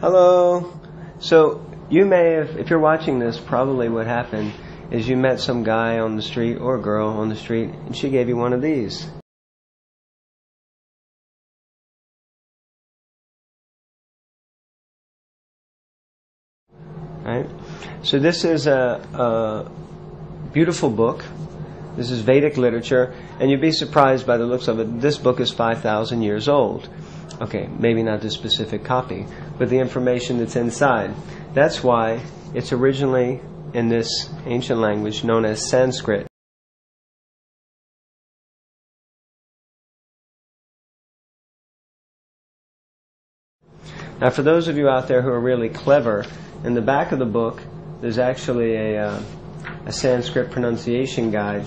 Hello. So you may have, if you're watching this, probably what happened is you met some guy on the street or a girl on the street and she gave you one of these. Right? So this is a beautiful book. This is Vedic literature, and you'd be surprised by the looks of it. This book is 5,000 years old. Okay, maybe not the specific copy, but the information that's inside. That's why it's originally in this ancient language known as Sanskrit. Now, for those of you out there who are really clever, in the back of the book, there's actually a Sanskrit pronunciation guide.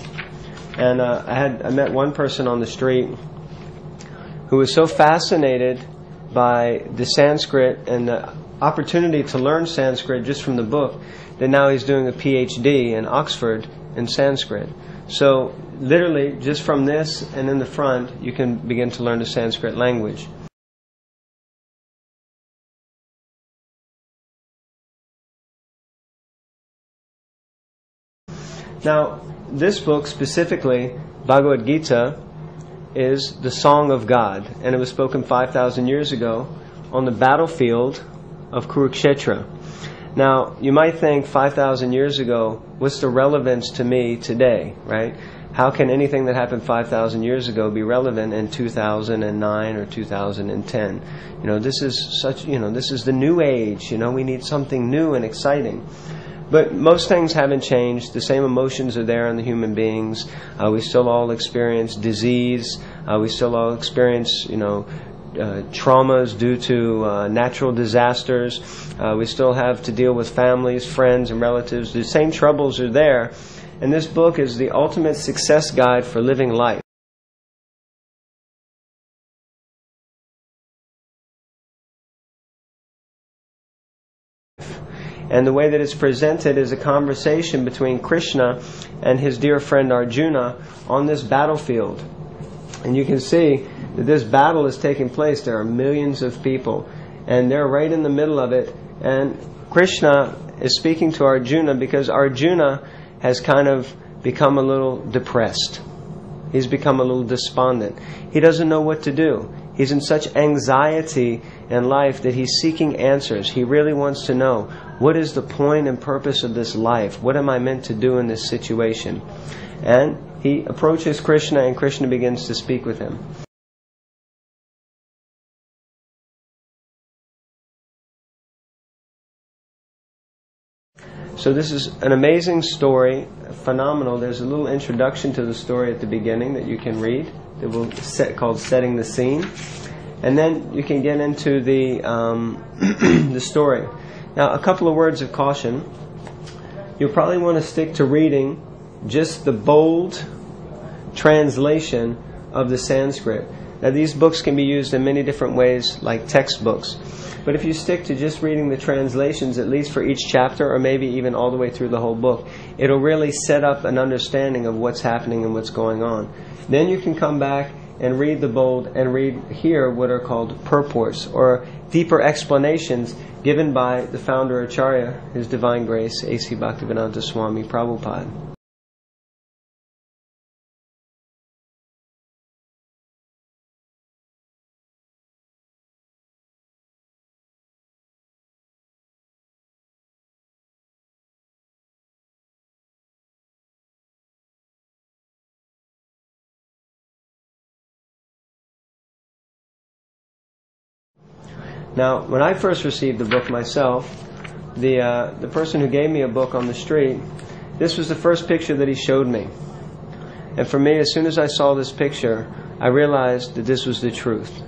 And I met one person on the street who was so fascinated by the Sanskrit and the opportunity to learn Sanskrit just from the book that now he's doing a PhD in Oxford in Sanskrit. So literally, just from this and in the front, you can begin to learn the Sanskrit language. Now, this book specifically, Bhagavad Gita, is the song of God, and it was spoken 5,000 years ago on the battlefield of Kurukshetra. Now, you might think 5,000 years ago, what's the relevance to me today, right? How can anything that happened 5,000 years ago be relevant in 2009 or 2010? This is the new age. We need something new and exciting. But most things haven't changed. The same emotions are there in the human beings. We still all experience disease. We still all experience, traumas due to natural disasters. We still have to deal with families, friends, and relatives. The same troubles are there. And this book is the ultimate success guide for living life. And the way that it's presented is a conversation between Krishna and his dear friend Arjuna on this battlefield. And you can see that this battle is taking place. There are millions of people, and they're right in the middle of it. And Krishna is speaking to Arjuna because Arjuna has kind of become a little depressed. He's become a little despondent. He doesn't know what to do. He's in such anxiety in life that he's seeking answers. He really wants to know, what is the point and purpose of this life? What am I meant to do in this situation? And he approaches Krishna, and Krishna begins to speak with him. So this is an amazing story, phenomenal. There's a little introduction to the story at the beginning that you can read that will called Setting the Scene. And then you can get into the the story. Now, a couple of words of caution. You'll probably want to stick to reading just the bold translation of the Sanskrit. Now, these books can be used in many different ways, like textbooks. But if you stick to just reading the translations, at least for each chapter, or maybe even all the way through the whole book, it'll really set up an understanding of what's happening and what's going on. Then you can come back and read the bold and read here what are called purports, or deeper explanations given by the founder Acharya, His Divine Grace, A.C. Bhaktivedanta Swami Prabhupada. Now, when I first received the book myself, the person who gave me a book on the street, this was the first picture that he showed me. And for me, as soon as I saw this picture, I realized that this was the truth.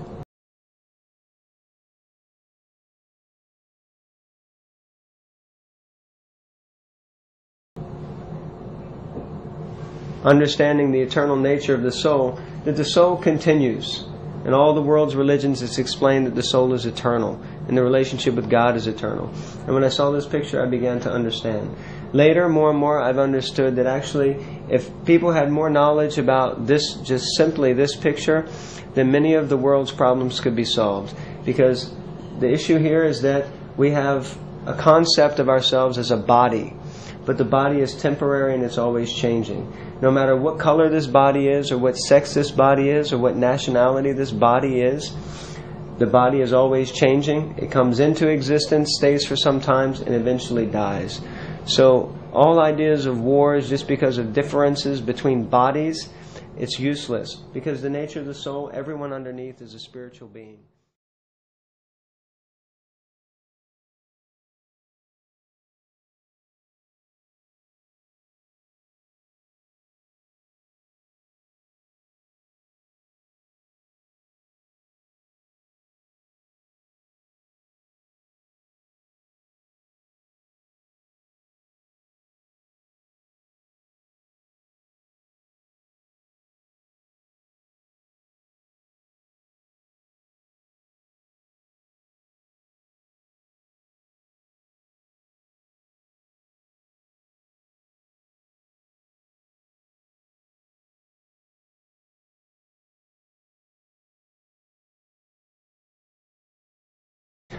Understanding the eternal nature of the soul, that the soul continues. In all the world's religions, it's explained that the soul is eternal, and the relationship with God is eternal. And when I saw this picture, I began to understand. Later, more and more, I've understood that actually, if people had more knowledge about this, just simply this picture, then many of the world's problems could be solved. Because The issue here is that we have a concept of ourselves as a body, but the body is temporary and it's always changing. No matter what color this body is, or what sex this body is, or what nationality this body is, the body is always changing. It comes into existence, stays for some time, and eventually dies. So all ideas of wars just because of differences between bodies, it's useless, because the nature of the soul, everyone underneath is a spiritual being.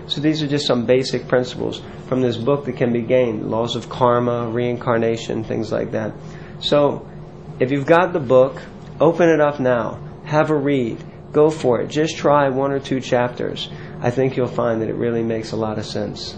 So these are just some basic principles from this book that can be gained. Laws of karma, reincarnation, things like that. So if you've got the book, open it up now. Have a read. Go for it. Just try 1 or 2 chapters. I think you'll find that it really makes a lot of sense.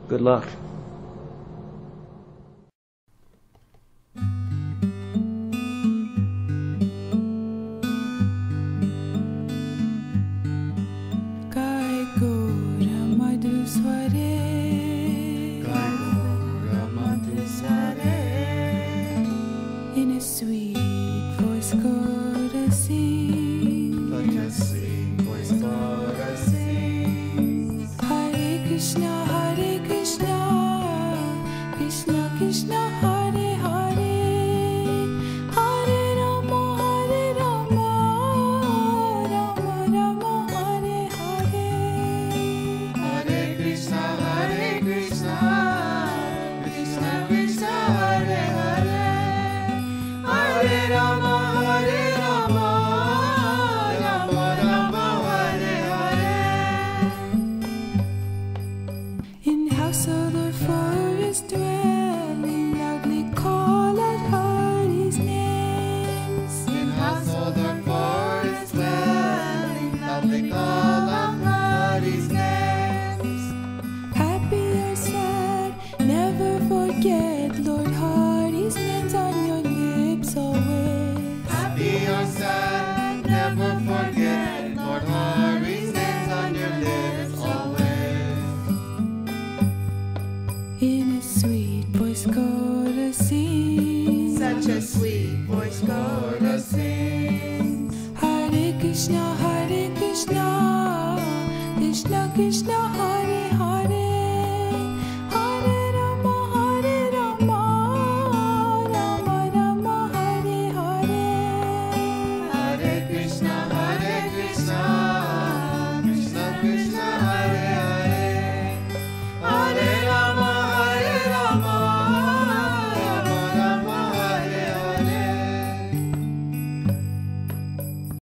Good luck. In a sweet voice, God sing. Like a sweet voice, God sing. Hare Krishna, Hare Krishna, Krishna Krishna, Hare Hare, Hare Rama, Hare Rama, Rama Rama, Hare Hare. Hare Krishna, Hare Krishna, Krishna Krishna, Hare Hare, Hare Rama, Hare Rama, Rama Rama, Hare Hare. In house of the forest dwelling, loudly call out Hari's names. In house of the forest dwelling, loudly call out Hari's names. Happy or sad, never forget Lord Hari's names on your lips always. Happy or sad, never forget Lord Hari's names on your lips always. In a sweet voice, God sings. Such a sweet voice, God sings. Hare Krishna,